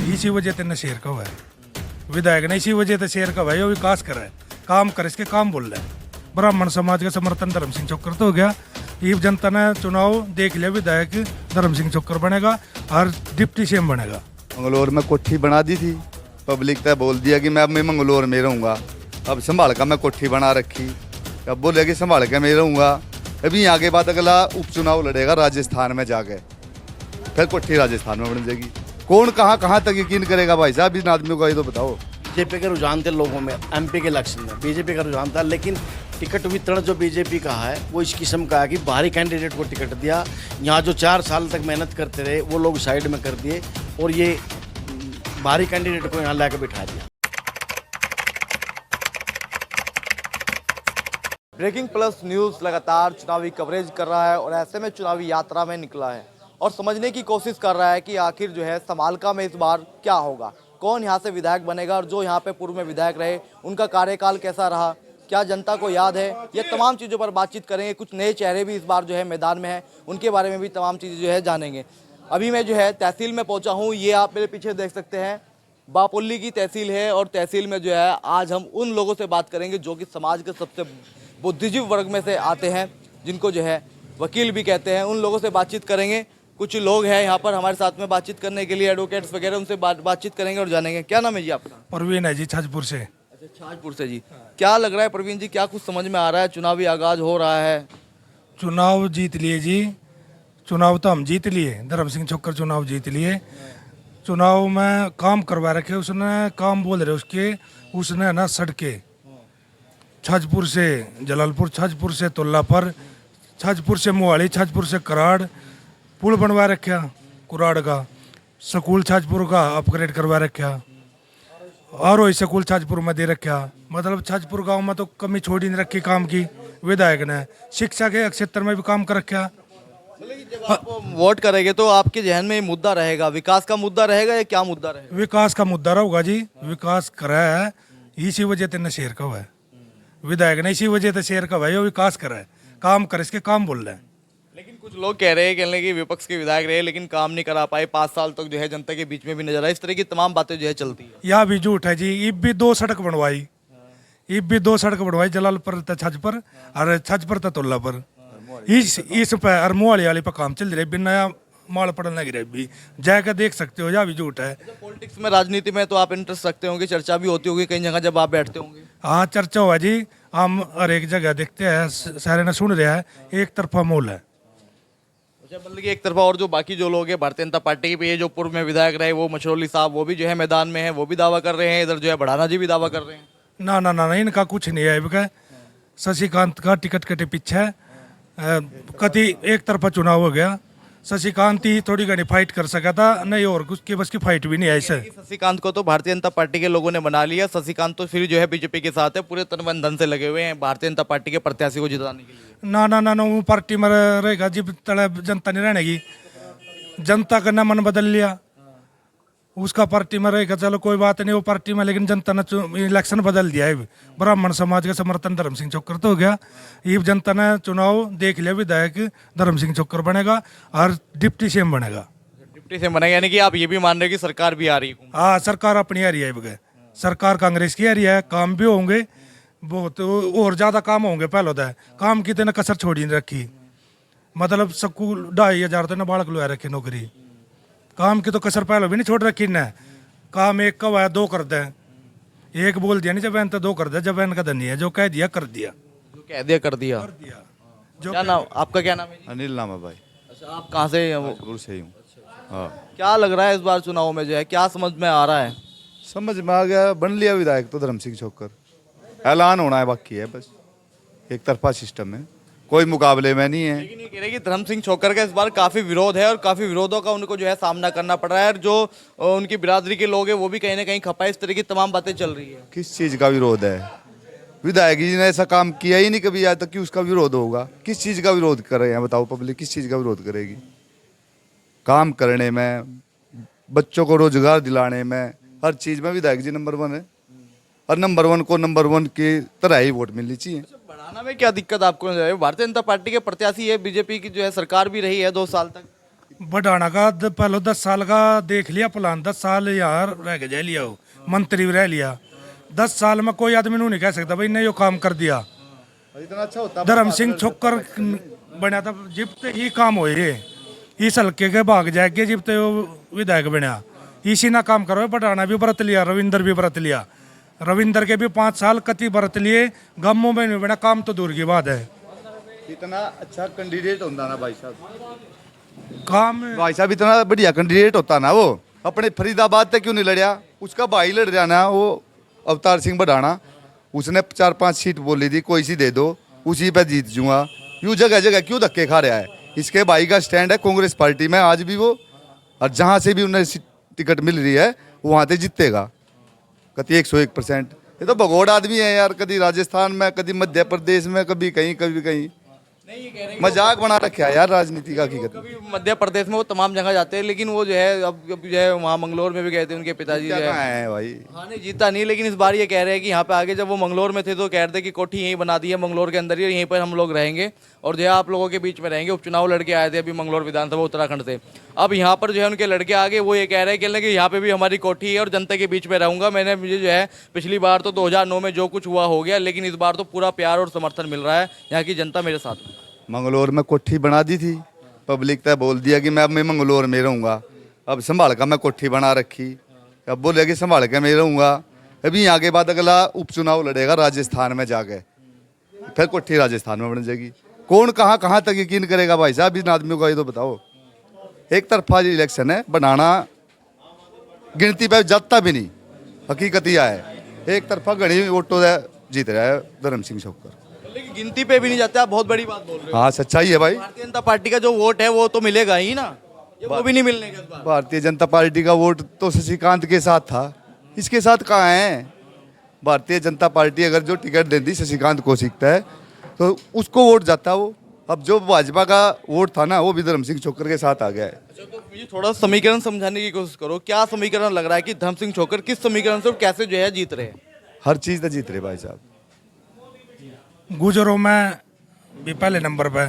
इसी वजह से नशेर का हुआ है विधायक ने, इसी वजह से शेर का भाई वो विकास कर रहा है, काम कर इसके काम बोल रहा है। ब्राह्मण समाज का समर्थन धर्म सिंह चौकर तो हो गया। ये जनता ने चुनाव देख लिया, विधायक धर्म सिंह चौकर बनेगा और डिप्टी सीएम बनेगा। मंगलौर में कोठी बना दी थी, पब्लिक ने बोल दिया कि मैं मंगलौर में रहूँगा। अब संभाल का मैं कोठी बना रखी, अब बोले कि संभाल के मैं रहूँगा। अभी आगे बाद अगला उपचुनाव लड़ेगा राजस्थान में जाके, फिर कोठी राजस्थान में बन जाएगी। कौन कहाँ तक यकीन करेगा भाई साहब इन आदमियों का, ये तो बताओ। बीजेपी का रुझान थे लोगों में, एमपी के इलेक्शन में बीजेपी का रुझान था, लेकिन टिकट वितरण जो बीजेपी का है वो इस किस्म का है कि बाहरी कैंडिडेट को टिकट दिया। यहाँ जो 4 साल तक मेहनत करते रहे वो लोग साइड में कर दिए और ये बाहरी कैंडिडेट को यहाँ लाकर बिठा दिया। ब्रेकिंग प्लस न्यूज़ लगातार चुनावी कवरेज कर रहा है और ऐसे में चुनावी यात्रा में निकला है और समझने की कोशिश कर रहा है कि आखिर जो है समालका में इस बार क्या होगा, कौन यहाँ से विधायक बनेगा और जो यहाँ पे पूर्व में विधायक रहे उनका कार्यकाल कैसा रहा, क्या जनता को याद है, ये तमाम चीज़ों पर बातचीत करेंगे। कुछ नए चेहरे भी इस बार जो है मैदान में हैं, उनके बारे में भी तमाम चीज़ें जो है जानेंगे। अभी मैं जो है तहसील में पहुँचा हूँ, ये आप मेरे पीछे देख सकते हैं बापोली की तहसील है और तहसील में जो है आज हम उन लोगों से बात करेंगे जो कि समाज के सबसे बुद्धिजीवी वर्ग में से आते हैं, जिनको जो है वकील भी कहते हैं। उन लोगों से बातचीत करेंगे। कुछ लोग हैं यहाँ पर हमारे साथ में बातचीत करने के लिए, एडवोकेट्स वगैरह, उनसे बातचीत करेंगे और जानेंगे। क्या नाम है जी आपका? प्रवीण है जी, छाजपुर से। अच्छा, छाजपुर से जी। क्या लग रहा है प्रवीण जी, क्या कुछ समझ में आ रहा है? चुनावी आगाज हो रहा है, चुनाव जीत लिए जी, चुनाव तो हम जीत लिए, धर्म सिंह चौकर चुनाव जीत लिए। चुनाव में काम करवा रखे उसने, काम बोल रहे उसके, उसने ना सड़कें छाजपुर से जलालपुर, छाजपुर से तुल्लापुर, छाजपुर से मोहाली, छाजपुर से कराड़ पुल बनवा रखा, कुराड़ का स्कूल छाजपुर का अपग्रेड करवा रखा और वही स्कूल छाजपुर में दे रखा। मतलब छाजपुर गांव में तो कमी छोड़ ही नहीं रखी काम की विधायक ने। शिक्षा के क्षेत्र में भी काम कर रखा। जब आप वोट करेंगे तो आपके जहन में ये मुद्दा रहेगा, विकास का मुद्दा रहेगा या क्या मुद्दा रहेगा? विकास का मुद्दा रहेगा जी, विकास करा है, इसी वजह से न शेर का हुआ है विधायक ने, इसी वजह से शेर का भाई वो विकास करा है, काम कर इसके काम बोल रहे हैं। लेकिन कुछ लोग कह रहे हैं कि विपक्ष के विधायक रहे लेकिन काम नहीं करा पाए, 5 साल तक जो है जनता के बीच में भी नजर आए, इस तरह की तमाम बातें जो है चलती है। यह भी झूठ है जी। इब भी 2 सड़क बनवाई, इब भी 2 सड़क बनवाई, जलालपुर तक छज पर और छज पर तक तुल्ला पर। इस पे और मोहाली वाले पे काम चल रहे, बिना माल पड़ने लगी रही भी जाकर देख सकते हो। यह भी झूठ है। पॉलिटिक्स में, राजनीति में तो आप इंटरेस्ट रखते होंगे, चर्चा भी होती होगी कई जगह जब आप बैठते होंगे। हाँ, चर्चा हुआ जी, हम हर एक जगह देखते हैं, सारे ने सुन रहा है, एक तरफा मोल है। अच्छा, मतलब कि एक तरफा और जो बाकी जो लोग हैं भारतीय जनता पार्टी के, जो पूर्व में विधायक रहे वो मछरौली साहब, वो भी जो है मैदान में है, वो भी दावा कर रहे हैं। इधर जो है बढ़ाना जी भी दावा कर रहे हैं। ना ना ना, इनका कुछ नहीं है। इनका शशिकांत का टिकट कटे पीछे कति एक तरफा चुनाव हो गया। शशिकांत ही थोड़ी घनी फाइट कर सका था, नहीं और कुछ की बस की फाइट भी नहीं आई सर। शशिकांत को तो भारतीय जनता पार्टी के लोगों ने बना लिया। शशिकांत तो फिर जो है बीजेपी के साथ है, पूरे तन मन धन से लगे हुए हैं भारतीय जनता पार्टी के प्रत्याशी को जिताने के लिए। ना ना ना ना, वो पार्टी में रहेगा जब तक जनता नहीं रहने की। जनता का ना मन बदल लिया, उसका पार्टी में रहेगा, चलो कोई बात नहीं वो पार्टी में, लेकिन जनता ने इलेक्शन बदल दिया है। ब्राह्मण समाज का समर्थन धर्म सिंह चौकर तो हो गया। ये जनता ने चुनाव देख लिया, विधायक धर्म सिंह चौकर बनेगा और डिप्टी सीएम बनेगा। डिप्टी सीएम बनेगा, यानी कि आप ये भी मान रहे हो कि सरकार भी आ रही है? हाँ, सरकार अपनी आ रही है बगैर, सरकार कांग्रेस की आ रही है। काम भी होंगे बहुत और ज़्यादा काम होंगे। पहले होता है काम की तो कसर छोड़ी नहीं रखी, मतलब स्कूल 2500 तो ना बालक लो रखे नौकरी, काम की तो कसर पहले भी नहीं छोड़ रखी न। काम एक कब आया 2 कर दे, एक बोल दिया नहीं जब तो 2 कर दे, जब का धनी है, जो कह दिया कर दिया, जो कह दिया कर दिया। जो क्या नाम आपका, क्या नाम है जी? अनिल नाम है भाई। अच्छा, आप कहाँ से हैं? वो गुरु से ही हूँ। हाँ, क्या लग रहा है इस बार चुनाव में जो है, क्या समझ में आ रहा है? समझ में आ गया, बन लिया विधायक तो धर्म सिंह चौकर, ऐलान होना है बाकी है बस। एक तरफा सिस्टम है, कोई मुकाबले में नहीं है। लेकिन ये कह रहे हैं कि धर्म सिंह चौकर का इस बार काफी विरोध है और काफी विरोधों का उनको जो है सामना करना पड़ रहा है, और जो उनकी बिरादरी के लोग हैं वो भी कहीं ना कहीं खपा है, इस तरह की तमाम बातें चल रही है। किस चीज़ का विरोध है? विधायक जी ने ऐसा काम किया ही नहीं कभी आज तक कि उसका विरोध होगा। किस चीज़ का विरोध कर रहे हैं बताओ? पब्लिक किस चीज़ का विरोध करेगी? काम करने में, बच्चों को रोजगार दिलाने में, हर चीज़ में विधायक जी नंबर 1 है, और नंबर 1 को नंबर 1 की तरह ही वोट मिलनी चाहिए। बढ़ाना में क्या दिक्कत आपको नजर आई? भारतीय जनता पार्टी के प्रत्याशी है, बीजेपी की जो है सरकार भी रही है 2 साल तक। बढ़ाना का पहले 10 साल का देख लिया प्लान, 10 साल यहाँ रह के जा लिया हो, मंत्री भी रह लिया। 10 साल में कोई आदमी नहीं कह सकता भाई ने यो काम कर दिया। इतना अच्छा होता धर्म सिंह छोकर बना था जिबते ही काम हो ये इस हल्के के भाग जाएंगे जिबते वो विधायक बना, इसी ना काम करो। बढ़ाना भी व्रत लिया, रविंदर भी व्रत लिया, रविंदर के भी 5 साल कति व्रत लिए, गांवों में नहीं बना, काम तो दूर की बात है। इतना अच्छा कैंडिडेट होता ना भाई साहब, काम भाई साहब इतना बढ़िया कैंडिडेट होता ना, वो अपने फरीदाबाद तक क्यों नहीं लड़या? उसका भाई लड़ रहा ना, वो अवतार सिंह बढ़ाना, उसने 4-5 सीट बोली थी, कोई सी दे दो उसी पे जीत जूंगा। यूँ जगह जगह क्यों धक्के खा रहा है? इसके भाई का स्टैंड है कांग्रेस पार्टी में आज भी वो, और जहाँ से भी उन्हें टिकट मिल रही है वो वहाँ से जीतेगा कभी 101%। ये तो भगोड़ आदमी है यार, कभी राजस्थान में, कभी मध्य प्रदेश में, कभी कहीं कभी कहीं। मजाक बना रखा है यार राजनीति का हकीकत में। कभी मध्य प्रदेश में वो तमाम जगह जाते हैं, लेकिन वो जो है अब जो है वहाँ मंगलौर में भी गए थे, उनके पिताजी जो क्या है। है भाई? हाँ नहीं जीता नहीं, लेकिन इस बार ये कह रहे हैं कि यहाँ पे आगे, जब वो मंगलौर में थे तो कह रहे थे कि कोठी यहीं बना दी है मंगलौर के अंदर ही, यहीं पर हम लोग रहेंगे और जो है आप लोगों के बीच में रहेंगे। उपचुनाव लड़के आए थे अभी मंगलौर विधानसभा उत्तराखंड से, अब यहाँ पर जो है उनके लड़के आगे वो ये कह रहे हैं कि यहाँ पे भी हमारी कोठी है और जनता के बीच में रहूंगा। मुझे जो है पिछली बार तो 2009 में जो कुछ हुआ हो गया, लेकिन इस बार तो पूरा प्यार और समर्थन मिल रहा है, यहाँ की जनता मेरे साथ है। मंगलौर में कोठी बना दी थी, पब्लिक ने बोल दिया कि मैं मंगलौर में रहूँगा, अब संभाल का मैं कोठी बना रखी, अब बोले कि संभाल के मैं रहूँगा। अभी यहाँ के बाद अगला उपचुनाव लड़ेगा राजस्थान में जाके, फिर कोठी राजस्थान में बन जाएगी। कौन कहाँ कहाँ तक यकीन करेगा भाई साहब इन आदमियों का? ये तो बताओ। एक तरफा इलेक्शन है, बनाना गिनती पे जाता भी नहीं, हकीकत यह है एक तरफा घनी वोटों से जीत रहा है धर्म सिंह छोकर, लेकिन गिनती पे भी नहीं जाते, आप बहुत बड़ी बात बोल रहे हो। हाँ सच्चाई है भाई। भारतीय जनता पार्टी का जो वोट है वो तो मिलेगा ही ना, ये वो भी नहीं मिलने का इस बार। भारतीय जनता पार्टी का वोट तो शशिकांत के साथ था, इसके साथ कहाँ है? भारतीय जनता पार्टी अगर जो टिकट देती शशिकांत को सीखता है तो उसको वोट जाता वो। अब जो भाजपा का वोट था ना वो भी धर्म सिंह छोकर के साथ आ गया है। अच्छा, तो मुझे थोड़ा समीकरण समझाने की कोशिश करो, क्या समीकरण लग रहा है कि धर्म सिंह छोकर किस समीकरण से और कैसे जो है जीत रहे हैं? हर चीज़ तो जीत रहे भाई साहब। गुजरों में भी पहले नंबर पे,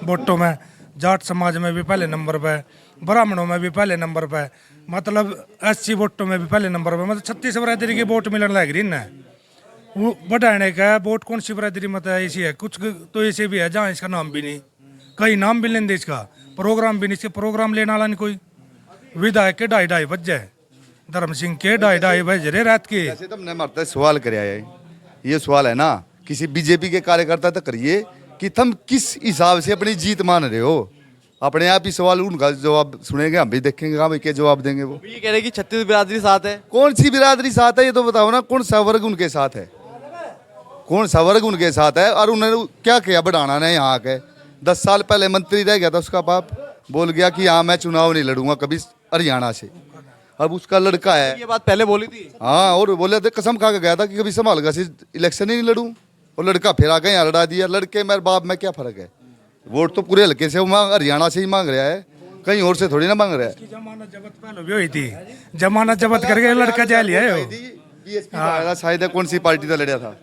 वोटों में जाट समाज में भी पहले नंबर पे, ब्राह्मणों में भी पहले नंबर पे, मतलब 80 वोटों में भी पहले नंबर पे, मतलब 36 बरादरी के वोट मिलने लग रही ना। वो बढ़ाने का वोट कौन सी बरादरी मत है ऐसी है, कुछ तो ऐसे भी है जहाँ इसका नाम भी नहीं, कहीं नाम भी लेंगे इसका, प्रोग्राम भी नहीं, इसके प्रोग्राम लेने वाला नहीं कोई। विधायक के 2:30 बज जाए, धर्म सिंह के 2:30 बज रहे रात के। ऐसे तो हमने मरते सवाल कराया है, ये सवाल है ना किसी बीजेपी के कार्यकर्ता तक करिए कि तुम किस हिसाब से अपनी जीत मान रहे हो। अपने आप ही सवाल उनका जवाब सुनेंगे, हम भी देखेंगे हम क्या जवाब देंगे। वो ये कह रहे हैं कि 36 बिरादरी साथ है। कौन सी बिरादरी साथ है ये तो बताओ ना, कौन सा वर्ग उनके साथ है, कौन सा वर्ग उनके साथ है? और उन्होंने क्या किया बढ़ाना ने यहाँ के? 10 साल पहले मंत्री रह गया था, उसका बाप बोल गया कि हाँ मैं चुनाव नहीं लड़ूंगा कभी हरियाणा से। अब उसका लड़का है, ये बात पहले बोली थी। हाँ, और बोले थे कसम खा के गया था कि कभी संभाल से इलेक्शन ही नहीं लड़ूं, और लड़का फिर आ गए यहाँ लड़ा दिया। लड़के मेरे बाप में क्या फर्क है? वोट तो पूरे हल्के से वो हरियाणा से ही मांग रहा है, कहीं और से थोड़ी ना मांग रहा है। जमानत जब्त पहले भी हुई थी, जमानत जब्त करके लड़का जा लिया है। बीएसपी शायद कौन सी पार्टी से लड़ा था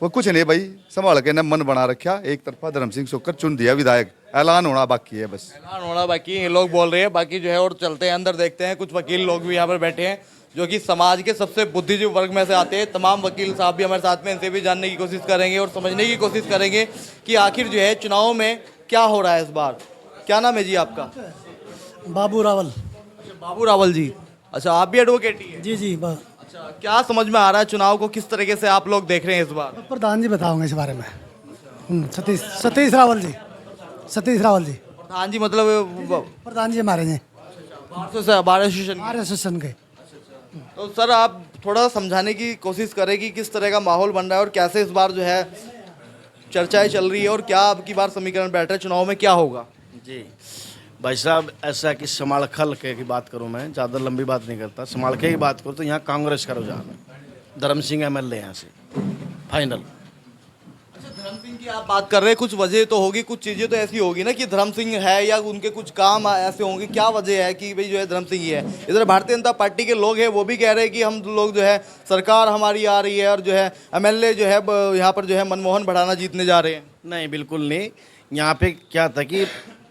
वो, कुछ नहीं भाई, संभाल के ने मन बना रखा, एक तरफा धर्म सिंह छोकर चुन दिया विधायक, ऐलान होना बाकी है बस। ऐलान होना बाकी, ये लोग बोल रहे हैं बाकी जो है, और चलते हैं अंदर देखते हैं। कुछ वकील लोग भी यहाँ पर बैठे हैं जो कि समाज के सबसे बुद्धिजीवी वर्ग में से आते हैं। तमाम वकील साहब भी हमारे साथ में, इनसे भी जानने की कोशिश करेंगे और समझने की कोशिश करेंगे कि आखिर जो है चुनाव में क्या हो रहा है इस बार। क्या नाम है जी आपका? बाबू रावल। बाबू रावल जी, अच्छा आप भी एडवोकेट ही हैं? जी जी अच्छा, क्या समझ में आ रहा है चुनाव को किस तरीके से आप लोग देख रहे हैं इस बार? प्रधान जी बताओगे इस बारे में। सतीश रावल जी, सतीश रावल जी प्रधान जी, मतलब प्रधान जी हमारे जी बार एसोसिएशन। आर एसोसिएशन के। तो सर आप थोड़ा समझाने की कोशिश करें कि किस तरह का माहौल बन रहा है और कैसे इस बार जो है चर्चाएं चल रही है और क्या अब की बार समीकरण बैठ रहा है, चुनाव में क्या होगा? जी भाई साहब, ऐसा कि समालखल के की बात करूं, मैं ज़्यादा लंबी बात नहीं करता, समालखे की बात करूं तो यहाँ कांग्रेस का रुझान है, धर्म सिंह एमएलए यहाँ से फाइनल। धर्म सिंह की आप बात कर रहे हैं, कुछ वजह तो होगी, कुछ चीज़ें तो ऐसी होगी ना कि धर्म सिंह है या उनके कुछ काम ऐसे होंगे, क्या वजह है कि भाई जो है धर्म सिंह ही है? इधर भारतीय जनता पार्टी के लोग हैं वो भी कह रहे हैं कि हम लोग जो है सरकार हमारी आ रही है और जो है एमएलए जो है यहाँ पर जो है मनमोहन भड़ाना जीतने जा रहे हैं। नहीं बिल्कुल नहीं, यहाँ पे क्या था कि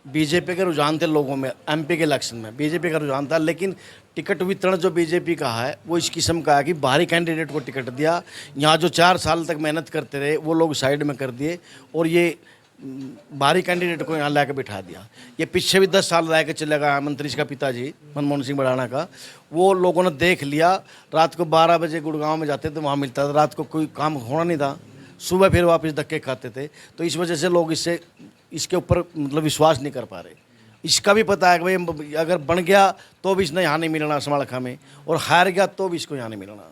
बीजेपी के रुझान थे लोगों में, एमपी के इलेक्शन में बीजेपी का रुझान था, लेकिन टिकट वितरण जो बीजेपी का है वो इस किस्म का है कि बाहरी कैंडिडेट को टिकट दिया। यहाँ जो 4 साल तक मेहनत करते रहे वो लोग साइड में कर दिए और ये बाहरी कैंडिडेट को यहाँ लाके बिठा दिया। ये पीछे भी 10 साल रह के चले गए मंत्री जी का पिताजी मनमोहन सिंह बढ़ाना का, वो लोगों ने देख लिया। रात को 12 बजे गुड़गांव में जाते थे, वहाँ मिलता था, रात को कोई काम होना नहीं था, सुबह फिर वापस धक्के खाते थे। तो इस वजह से लोग इसके ऊपर मतलब विश्वास नहीं कर पा रहे। इसका भी पता है कि भाई अगर बन गया तो भी इसने यहाँ नहीं मिलना समालखा में, और हार गया तो भी इसको यहाँ नहीं मिलना,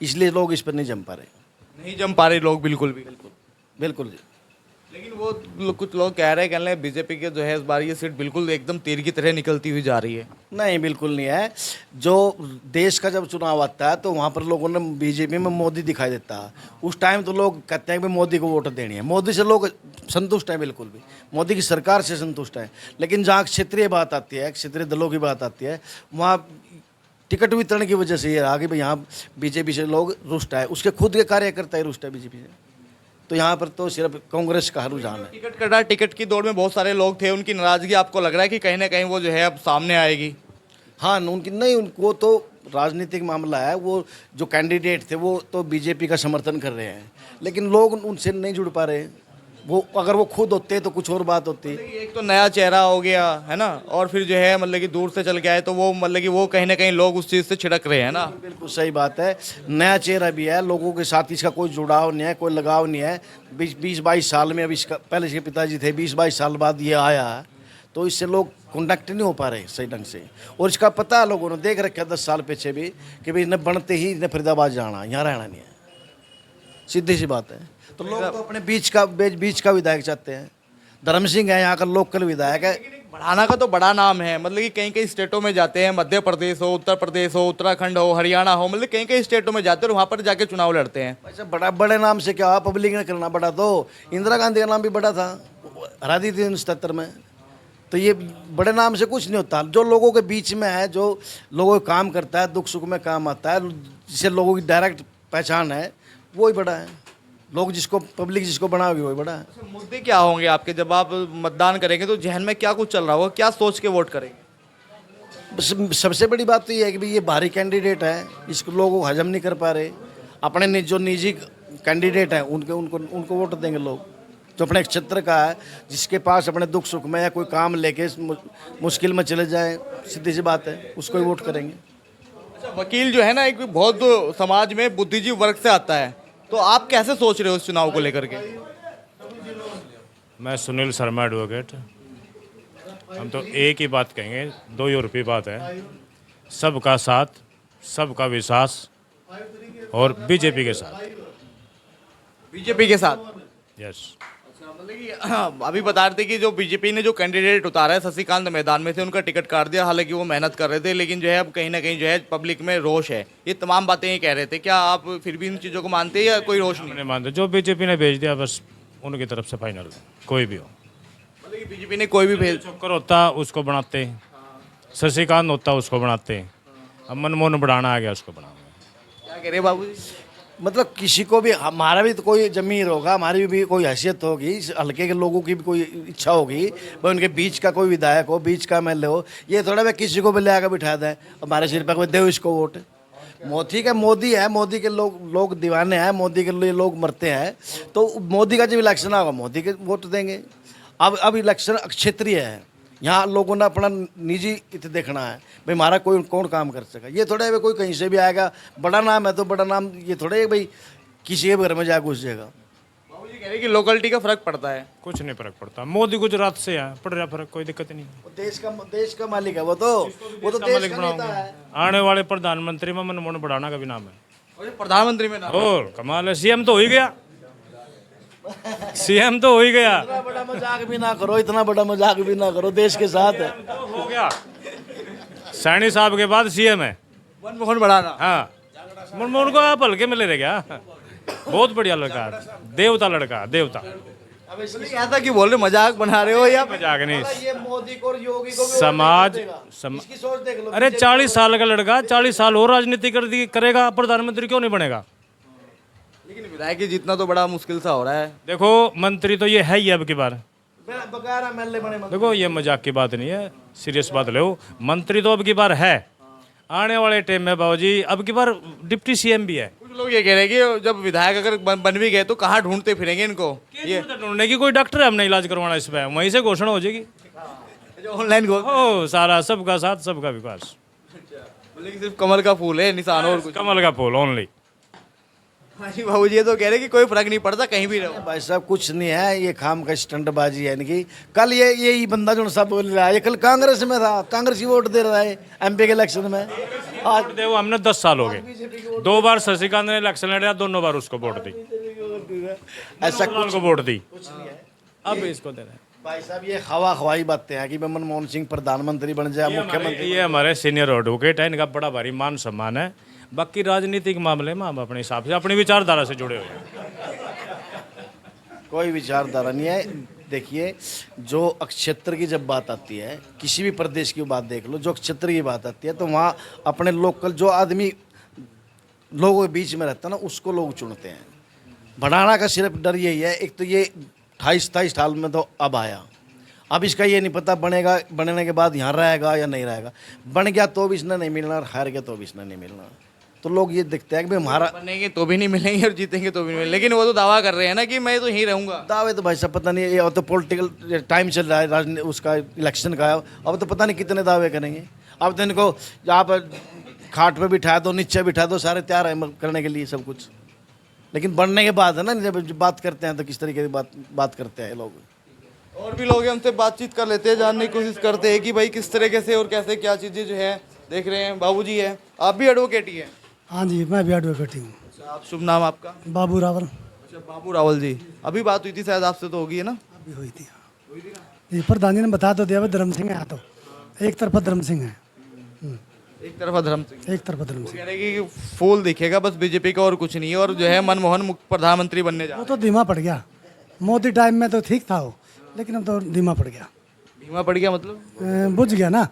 इसलिए लोग इस पर नहीं जम पा रहे। नहीं जम पा रहे लोग बिल्कुल भी। बिल्कुल जी। लेकिन वो कुछ लोग कह रहे हैं बीजेपी के जो है इस बार ये सीट बिल्कुल एकदम तीर की तरह निकलती हुई जा रही है। नहीं, बिल्कुल नहीं है। जो देश का जब चुनाव आता है तो वहाँ पर लोगों ने बीजेपी में मोदी दिखाई देता है, उस टाइम तो लोग कहते हैं कि मोदी को वोट देनी है। मोदी से लोग संतुष्ट हैं, बिल्कुल भी मोदी की सरकार से संतुष्ट हैं। लेकिन जहाँ क्षेत्रीय बात आती है, क्षेत्रीय दलों की बात आती है, वहाँ टिकट वितरण की वजह से ये आ कि भाई यहाँ बीजेपी से लोग रुष्ट है, उसके खुद के कार्यकर्ता ही रुष्ट है बीजेपी से। तो यहाँ पर तो सिर्फ कांग्रेस का रुझान है। टिकट कटा, टिकट की दौड़ में बहुत सारे लोग थे, उनकी नाराजगी आपको लग रहा है कि कहीं ना कहीं वो जो है अब सामने आएगी? हाँ, उनकी नहीं, उनको तो राजनीतिक मामला है। वो जो कैंडिडेट थे वो तो बीजेपी का समर्थन कर रहे हैं, लेकिन लोग उनसे नहीं जुड़ पा रहे। वो अगर वो खुद होते तो कुछ और बात होती। एक तो नया चेहरा हो गया है ना, और फिर जो है मतलब कि दूर से चल के आए तो वो मतलब कि वो कहीं ना कहीं लोग उस चीज़ से छिड़क रहे हैं ना। बिल्कुल सही बात है, नया चेहरा भी है, लोगों के साथ इसका कोई जुड़ाव नहीं है, कोई लगाव नहीं है। 20-22 साल में, अब इसका पहले इसके पिताजी थे, 20-22 साल बाद ये आया है, तो इससे लोग कॉन्टैक्ट नहीं हो पा रहे सही ढंग से। और इसका पता है, लोगों ने देख रखा 10 साल पीछे भी कि भाई इन्हें बनते ही इन्हें फरीदाबाद जाना, यहाँ रहना नहीं है, सीधी सी बात है। तो लोग तो अपने बीच का विधायक चाहते हैं। धर्म सिंह है यहाँ का लोकल विधायक है। बढ़ाना का तो बड़ा नाम है, मतलब कि कई कई स्टेटों में जाते हैं, मध्य प्रदेश हो, उत्तर प्रदेश हो, उत्तराखंड हो, हरियाणा हो, मतलब कई कई स्टेटों में जाते हैं और वहाँ पर जाके चुनाव लड़ते हैं। वैसे बड़े नाम से क्या, पब्लिक ने करना बड़ा। तो इंदिरा गांधी का नाम भी बड़ा था, हरा दी थी 77 में। तो ये बड़े नाम से कुछ नहीं होता, जो लोगों के बीच में है, जो लोगों का काम करता है, दुख सुख में काम आता है, जिससे लोगों की डायरेक्ट पहचान है, वो ही बड़ा है। लोग जिसको, पब्लिक जिसको बनाओगे वही बड़ा है। मुद्दे क्या होंगे आपके जब आप मतदान करेंगे, तो जहन में क्या कुछ चल रहा होगा, क्या सोच के वोट करेंगे? सबसे बड़ी बात तो ये है कि भाई ये बाहरी कैंडिडेट है, इसको लोग हजम नहीं कर पा रहे। अपने जो निजी कैंडिडेट हैं उनको वोट देंगे लोग, जो अपने क्षेत्र का है, जिसके पास अपने दुख सुख में या कोई काम लेके मुश्किल में चले जाए, सीधी सी बात है, उसको ही वोट करेंगे। अच्छा, वकील जो है ना एक बहुत समाज में बुद्धिजीवी वर्ग से आता है, तो आप कैसे सोच रहे हो इस चुनाव को लेकर के? मैं सुनील शर्मा एडवोकेट। हम तो एक ही बात कहेंगे, 2 यूरोपीय बात है, सबका साथ, सबका विश्वास और बीजेपी के साथ। बीजेपी के साथ? यस। मतलब कि अभी बता रहे थे कि जो बीजेपी ने जो कैंडिडेट उतारा है, शशिकांत मैदान में थे, उनका टिकट काट दिया। हालांकि वो मेहनत कर रहे थे, लेकिन जो है अब कहीं ना कहीं जो है पब्लिक में रोष है। ये तमाम बातें ये कह रहे थे, क्या आप फिर भी इन चीज़ों को मानते हैं या कोई रोष नहीं? नहीं मानते, जो बीजेपी ने भेज दिया बस उनकी तरफ से फाइनल, कोई भी हो। मतलब कि बीजेपी ने कोई भी भेज, चक्कर होता उसको बनाते, शशिकांत होता उसको बनाते, अब मनमोहन बढ़ाना आ गया उसको बनाओगे। क्या कह रहे हैं बाबू जी? मतलब किसी को भी, हमारा भी तो कोई जमीर होगा, हमारी भी कोई हैसियत होगी, इस हल्के के लोगों की भी कोई इच्छा होगी, भाई उनके बीच का कोई विधायक हो, बीच का एमएलए हो। ये थोड़ा भाई किसी को भी ले आकर बिठा दें, हमारे सिर पर कोई दे इसको वोट। ठीक है, मोदी है, मोदी के लोग दीवाने हैं, मोदी के लिए लोग मरते हैं, तो मोदी का जब इलेक्शन होगा मोदी के वोट देंगे। अब इलेक्शन क्षेत्रीय है, यहाँ लोगों ने अपना निजी हित देखना है, भाई हमारा कोई कौन काम कर सका। ये थोड़ा है कोई कहीं से भी आएगा, बड़ा नाम है तो बड़ा नाम, ये थोड़े है भाई किसी के घर में जा घुस जाएगा। बाबू जी कह रहे हैं कि लोकलिटी का फर्क पड़ता है। कुछ नहीं फर्क पड़ता, मोदी गुजरात से है, पड़ रहा फर्क, कोई दिक्कत नहीं। देश का मालिक है वो तो देश का नेता है। आने वाले प्रधानमंत्री में मनमोहन बढ़ाना का भी नाम है, और ये प्रधानमंत्री में ना, और कमाल है, सीएम तो हो ही गया, सीएम तो हो ही गया। इतना बड़ा मजाक भी ना करो, इतना बड़ा मजाक भी ना करो, देश के साथ है। हो गया, सैनी साहब के बाद सीएम है मनमोहन बढ़ाना। हाँ, मनमोहन को आप हल्के में ले रहे क्या? बहुत बढ़िया लड़का, देवता लड़का, देवता। अब इसलिए ऐसा कि बोल रहे मजाक बना रहे हो या मजाक नहीं, ये मोदी को और योगी को भी समाज इसकी सोच देख लो। अरे 40 साल का लड़का 40 साल और राजनीति करेगा, प्रधानमंत्री क्यों नहीं बनेगा? लेकिन विधायक जी जितना तो बड़ा मुश्किल सा हो रहा है। देखो मंत्री तो ये है ही अब की बार, बकाया एमएलए बने मंत्री। देखो ये मजाक की बात नहीं है, सीरियस बात लो। मंत्री तो अब की बार है, आने वाले टाइम में बाबूजी अब की बार डिप्टी सीएम भी है। कुछ लोग ये कह रहे हैं कि जब विधायक अगर बन भी गए तो कहाँ ढूंढते फिरेंगे इनको। ये ढूंढने की कोई डॉक्टर है हमने इलाज करवाना इस पे, वहीं से घोषणा हो जाएगी। जो ऑनलाइन ओ सारा सबका साथ सबका विकास, बोले कि सिर्फ कमल का फूल है निशान और कुछ। कमल का फूल ओनली। हाँ जी बाबूजी, ये तो कह रहे हैं कि कोई फर्क नहीं पड़ता कहीं भी रहो। भाई साहब कुछ नहीं है, ये खाम का स्टंटबाजी है इनकी। कल ये बंदा जो सब बोल रहा है, ये कल कांग्रेस में था, कांग्रेस ही वोट दे रहा है एमपी के इलेक्शन में। आज वोट दे वो हमने 10 साल हो गए, 2 बार शशिकांत ने इलेक्शन लड़ा, दोनों बार उसको वोट दी, ऐसा लाल को वोट दी, अब इसको दे रहे हैं। भाई साहब ये हवा हवाई बातें हैं कि मैं मनमोहन सिंह प्रधानमंत्री बन जाए, मुख्यमंत्री। ये हमारे सीनियर एडवोकेट है, इनका बड़ा भारी मान सम्मान है। बाकी राजनीतिक मामले में हम अपने हिसाब से अपनी विचारधारा से जुड़े हुए हैं। कोई विचारधारा नहीं है। देखिए जो क्षेत्र की जब बात आती है, किसी भी प्रदेश की बात देख लो, जो क्षेत्र की बात आती है तो वहाँ अपने लोकल जो आदमी लोगों के बीच में रहता है ना, उसको लोग चुनते हैं। बढ़ाना का सिर्फ डर यही है, एक तो ये 28-27 साल में तो अब आया, अब इसका ये नहीं पता बनेगा, बनने के बाद यहाँ रहेगा या नहीं रहेगा। बन गया तो भी इसने नहीं मिलना और हार गया तो भी इसने नहीं मिलना। तो लोग ये देखते हैं कि भाई हमारा बनेंगे तो भी नहीं मिलेंगे और जीतेंगे तो भी नहीं मिलेंगे, लेकिन वो तो दावा कर रहे हैं ना कि मैं तो यहीं रहूंगा। दावे तो भाई साहब पता नहीं, ये तो पॉलिटिकल टाइम चल रहा है राजनीति उसका, इलेक्शन का। अब तो पता नहीं कितने दावे करेंगे। अब तो इनको यहाँ पर खाट पे बिठा दो, नीचे बिठा दो, सारे तैयार है करने के लिए सब कुछ। लेकिन बनने के बाद है ना, जब बात करते हैं तो किस तरीके की बात करते हैं लोग। और भी लोग हैं, उनसे बातचीत कर लेते हैं, जानने की कोशिश करते हैं कि भाई किस तरीके से और कैसे क्या चीज़ें जो है देख रहे हैं। बाबूजी है, आप भी एडवोकेट ही हैं? हाँ जी, मैं भी एडवोकेट ही हूँ। आप शुभ नाम आपका? बाबू रावल। अच्छा, बाबू रावल जी। अभी बात हुई थी शायद आपसे, तो होगी है ना? अभी हुई थी। ये प्रधान जी ने बता तो दिया, भाई धर्म सिंह है, तो एक तरफा धर्म सिंह है, एक तरफा धर्म सिंह, एक तरफा धर्म सिंह। कह रहे हैं कि फूल दिखेगा बस बीजेपी का और कुछ नहीं है, और जो है मनमोहन प्रधानमंत्री बनने जा वो रहे तो धीमा पड़ गया, मोदी टाइम में तो ठीक था वो, लेकिन अब तो धीमा पड़ गया, हैं। धीमा पड़ गया मतलब? बुझ गया ना।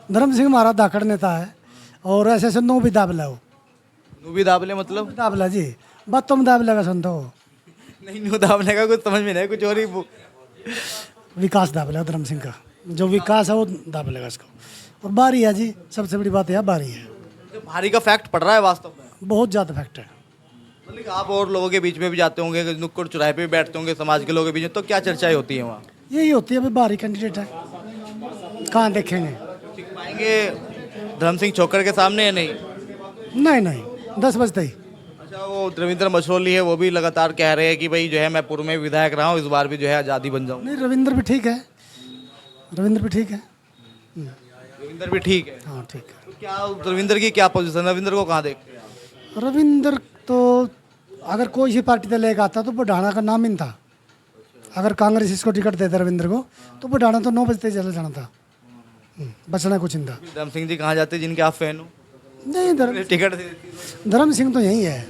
धर्म सिंह हमारा धाकड़ नेता है, और ऐसे से नो भी दाबला वो, नूबी दाबले मतलब? दाबला जी, बात तुम दाबला का सुन तो नहीं, नू दाबले का कुछ समझ में नहीं, कुछ और ही विकास दाबला धर्म सिंह का, जो विकास है वो दाबलेगा इसको। और बारी है जी, सबसे बड़ी बात यह बारी है, भारी का फैक्ट पड़ रहा है वास्तव में। बहुत ज़्यादा फैक्ट है। मतलब कि आप और लोगों के बीच में भी जाते होंगे, नुक्कड़ चौराहे पे भी बैठते होंगे समाज के लोगों के बीच में, तो क्या चर्चाएं होती है वहाँ? यही होती है, भाई बारी कैंडिडेट है, कहाँ देखेंगे। टिक पाएंगे धर्म सिंह छोकर के सामने या नहीं? नहीं 10 बजते ही। अच्छा, वो रविंद्र मशरोली है, वो भी लगातार कह रहे हैं कि भाई जो है मैं पूर्व में विधायक रहा हूँ, इस बार भी जो है आज़ादी बन जाऊँ। नहीं, रविंद्र भी ठीक है, रविंद्र भी ठीक है। रविंद्र भी ठीक है। हाँ ठीक है। तो क्या रविंद्र की क्या पोजीशन, रविंद्र को कहाँ देखते हैं? रविंद्र तो अगर कोई सी पार्टी से लेकर आता तो बुढ़ाना का नाम ही नहीं था। अगर कांग्रेस इसको टिकट देता रविंद्र को तो बुढ़ाना तो 9 बजते चला जाना था, बचना कुछ नहीं था। धर्म सिंह जी कहाँ जाते जिनके आप फैन हो? नहीं, टिकट दे देती। धर्म सिंह तो यही है,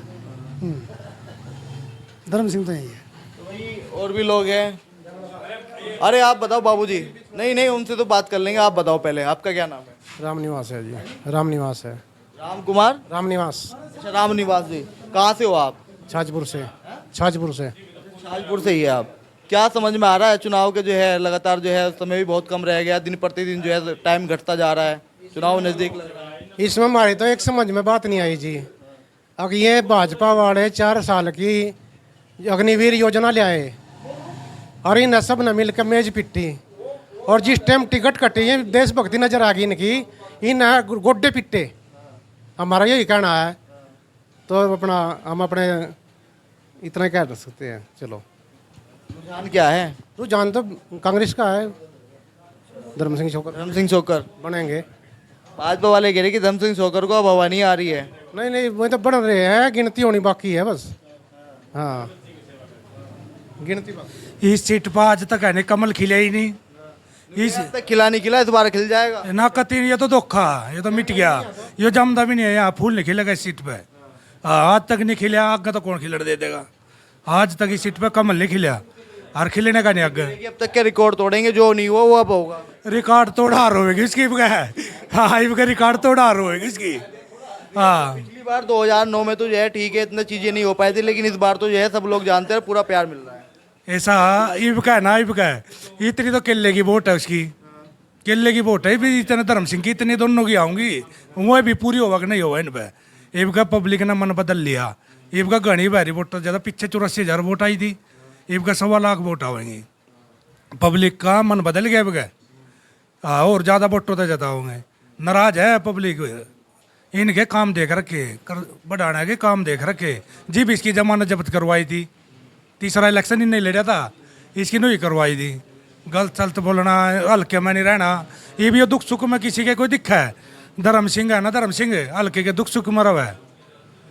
धर्म सिंह तो यही है। तो और भी लोग हैं। अरे आप बताओ बाबूजी। नहीं, उनसे तो बात कर लेंगे, आप बताओ पहले, आपका क्या नाम है? राम निवास है जी, राम निवास है। राम कुमार? राम निवास, अच्छा, राम निवास जी। कहाँ से हो आप? छाजपुर से, छाजपुर से। शाहजपुर से ही है आप। क्या समझ में आ रहा है चुनाव के जो है लगातार जो है समय भी बहुत कम रह गया, दिन प्रतिदिन जो है टाइम घटता जा रहा है, चुनाव नज़दीक लग रहा है। इसमें हमारी तो एक समझ में बात नहीं आई जी। अब ये भाजपा वाले 4 साल की अग्निवीर योजना ले आए और इन सब ने मिलकर मेज पिट्टी, और जिस टाइम टिकट कटी है देशभक्ति नजर आ गई इनकी, इन गोड्डे पिट्टे। हमारा यही कहना है, तो अपना हम अपने इतना कह सकते हैं। चलो रुझान क्या है? रुझान तो कांग्रेस का है, धर्म सिंह छोकर धर्म सिंह छोकर बनेंगे। भाजपा वाले कह रहे कि धर्म सिंह छोकर को अब हवा नहीं आ रही है। नहीं, वो तो बढ़ रहे हैं, गिनती होनी बाकी है बस। हाँ, गिनती बाकी। इस सीट पर आज तक है नहीं कमल खिला ही नहीं। इस आज तक खिला नहीं खिला, इस बार खिल जाएगा। ना कती ये तो धोखा, ये तो मिट गया, ये जमदा भी नहीं है, यहाँ फूल नहीं खिलेगा इस सीट पे। आज तक नहीं खिला, आगे तो कौन खिलड़ दे देगा। आज तक इस सीट पे कमल नहीं खिला और खिलने का नहीं आगे। अब तक के रिकॉर्ड तोड़ेंगे, जो नहीं हुआ वो अब होगा। रिकॉर्ड तोड़ा होगी इसकी। हाँ, इनका रिकॉर्ड तोड़ा होगी इसकी। हाँ, पिछली बार 2009 में तो जो है ठीक है, इतनी चीजें नहीं हो पाई थी, लेकिन इस बार तो जो है सब लोग जानते हैं, पूरा प्यार मिल रहा है। ऐसा ईब का है ना, ईब का है इतनी तो किले की वोट है उसकी, किले की वोट है भी इतने धर्म सिंह की, इतनी दोनों की आऊंगी वो भी पूरी होगा कि नहीं होगा इन पे। ईब का पब्लिक ने मन बदल लिया, ईब का घनी भारी वोट ज़्यादा, पीछे 84,000 वोट आई थी, ईब का 1.25 लाख वोट आवेंगी, पब्लिक का मन बदल गया ईब का। हाँ और ज़्यादा वोटों तो ज़्यादा होंगे, नाराज है पब्लिक, इनके काम देख रखे कर बढ़ाना के काम देख रखे। जी भी इसकी जमानत जब्त करवाई थी, तीसरा इलेक्शन ही नहीं लड़ा था, इसकी नहीं करवाई थी। गलत सलत बोलना, हल्के में नहीं रहना, ये भी दुख सुख में किसी के कोई दिखा है। धर्म सिंह है ना, धर्म सिंह हल्के के दुख सुख में रवा है,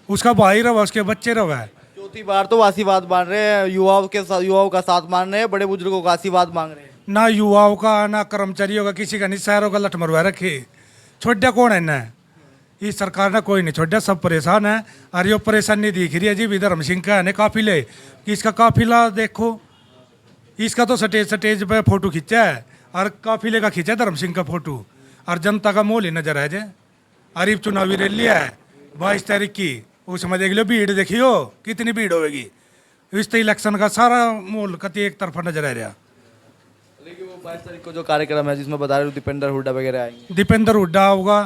उसका भाई रवा, उसके बच्चे रवा है। चौथी बार तो आशीर्वाद मान रहे हैं, युवाओं का साथ मान रहे हैं, बड़े बुजुर्गों का आशीर्वाद मांग रहे हैं। ना युवाओं का ना कर्मचारियों का, किसी का नहीं, शहरों का लठ मरवा रखे। छोड़ा कौन है इन्हें, इस सरकार ने कोई नहीं छोड़ा, सब परेशान है। और ये परेशानी दिख रही है जी भी धर्म सिंह का है काफिले कि इसका काफिला देखो, इसका तो स्टेज पे फोटो खींचा है और काफिले का खींचा है धर्म सिंह का फोटो, और जनता का मोल ही नजर है जे। अरीब चुनावी रैली है 22 तारीख की, उसमें देख लो भीड़, देखियो कितनी भीड़ होगी। इस इलेक्शन का सारा मोल कति एक तरफा नजर आ रहा। लेकिन वो 22 तारीख को जो कार्यक्रम है जिसमें बता रहे हो दीपेंद्र हुड्डा वगैरह आएंगे, दीपेंद्र हुड्डा होगा,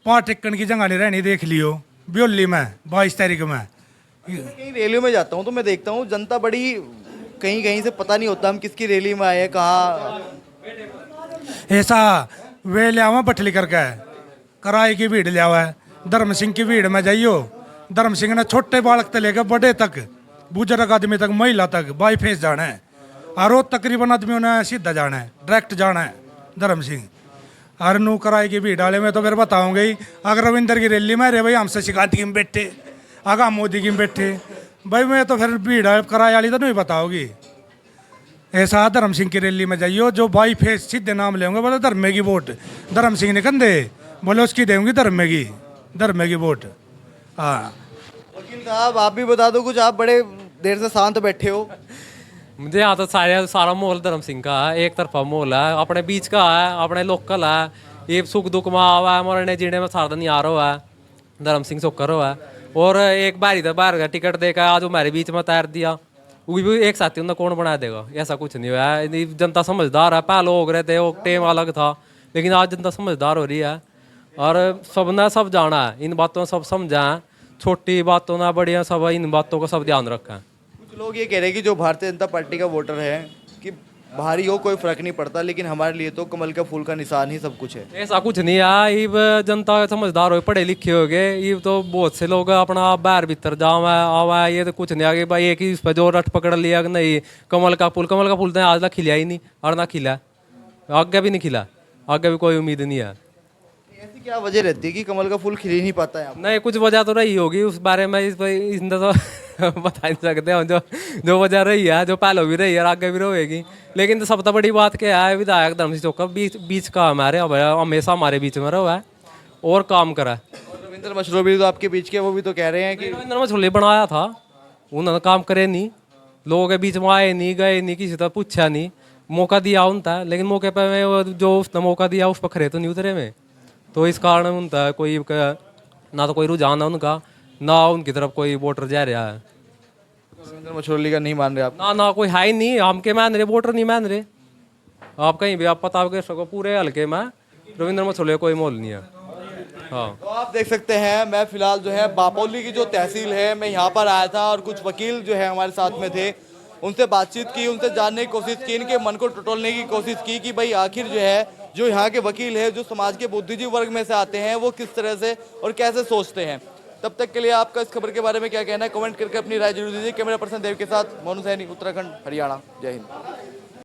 5 टिक्कन की जगह नहीं रहनी, देख लियो ब्योली में 22 तारीख में। कहीं रैलियों में जाता हूँ तो मैं देखता हूँ जनता बड़ी कहीं कहीं से पता नहीं होता हम किसकी रैली में आए हैं, कहाँ। ऐसा वे लियावा बटली करके कराए की भीड़ लियावा है, धर्म सिंह की भीड़ में जाइयो। धर्म सिंह ने छोटे बालक से लेकर बड़े तक, बुजुर्ग आदमी तक, महिला तक बाई फेस जाना है, और वो तकरीबन आदमियों ने सीधा जाना है, डायरेक्ट जाना है धर्म सिंह। और नू कराए की भीड़ डाले में तो फिर बताऊंगा ही, अगर रविंदर की रैली में, अरे भाई हमसे शिकायत की में बैठे, आगा मोदी की में बैठे, भाई मैं तो फिर भीड़ कराए वाली तो नहीं बताओगी। ऐसा धर्म सिंह की रैली में जाइयो, जो बाई फेस सीधे नाम लेंगे, बोले धर्मे की वोट धर्म सिंह ने कंधे, बोले उसकी देंगी धर्मे की वोट। हाँ वकील साहब आप भी बता दो कुछ, आप बड़े देर से शांत बैठे हो। मुझे यहाँ तो सारा माहौल धर्म सिंह का है, एक तरफा माहौल है, अपने बीच का है, अपने लोकल है, ये सुख दुख में आवा है, मरने जीने में सारा दिन आ रहा है, धर्म सिंह सोकर हुआ है। और एक बारी तो बाहर का टिकट देकर आज हमारे बीच में तैर दिया, वो भी एक साथी उन्हें कौन बना देगा, ऐसा कुछ नहीं हुआ है। जनता समझदार है, पहले हो रहे थे वो टेम अलग था, लेकिन आज जनता समझदार हो रही है और सबने सब जाना है, इन बातों सब समझा है, छोटी बातों ना बढ़िया, सब इन बातों का सब ध्यान रखा है। कुछ लोग ये कह रहे हैं कि जो भारतीय जनता पार्टी का वोटर है कि भारी हो कोई फर्क नहीं पड़ता, लेकिन हमारे लिए तो कमल का फूल का निशान ही सब कुछ है। ऐसा कुछ नहीं है, ये जनता समझदार हो, पढ़े लिखे हो गए, ये तो बहुत से लोग अपना बाहर भीतर जावा आवा, ये तो कुछ नहीं आगे भाई एक ही इस पर जो रट पकड़ लिया कि नहीं कमल का फूल तो आज तक खिला ही नहीं, और ना खिला, आगे भी नहीं खिला, आगे भी कोई उम्मीद नहीं है। ऐसी क्या वजह रहती है कि कमल का फूल खिल ही नहीं पाता है? नहीं कुछ वजह तो रही होगी उस बारे में, इस तो बता नहीं सकते हम, जो वजह रही है, जो पहले भी रही है और आगे भी रहेगी। लेकिन तो सबसे बड़ी बात क्या है, विधायक धर्म सिंह चौका बीच का हमारे हमेशा हमारे बीच में रहा है और काम करा है। रविंद्र मशरूम भी तो आपके बीच के, वो भी तो कह रहे हैं कि रविंद्र मछली बनाया था, उन्होंने काम करे नहीं, लोगों के बीच में आए नहीं, गए नहीं, किसी तरह पूछा नहीं, मौका दिया उनका, लेकिन मौके पर जो उसने मौका दिया उस पर खरे तो नहीं उतरे में, तो इस कारण उनका कोई ना तो कोई रुझान है उनका, ना उनकी तरफ कोई वोटर जा रहा है। रविंद्र मछरोली का नहीं मान रहे आप? ना कोई है ही नहीं, हम के मान रहे, वोटर नहीं मान रहे। आप कहीं भी आप पता कर सको, पूरे हल्के में रविंद्र मछोले कोई मोल नहीं है। हाँ तो आप देख सकते हैं, मैं फिलहाल जो है बापोली की जो तहसील है, मैं यहाँ पर आया था और कुछ वकील जो है हमारे साथ में थे, उनसे बातचीत की, उनसे जानने की कोशिश की, इनके मन को टटोलने की कोशिश की कि भाई आखिर जो है जो यहाँ के वकील है, जो समाज के बुद्धिजीवी वर्ग में से आते हैं, वो किस तरह से और कैसे सोचते हैं। तब तक के लिए आपका इस खबर के बारे में क्या कहना है, कमेंट करके अपनी राय जरूर दीजिए। कैमरा पर्सन देव के साथ मोनू सैनी, उत्तराखंड, हरियाणा। जय हिंद।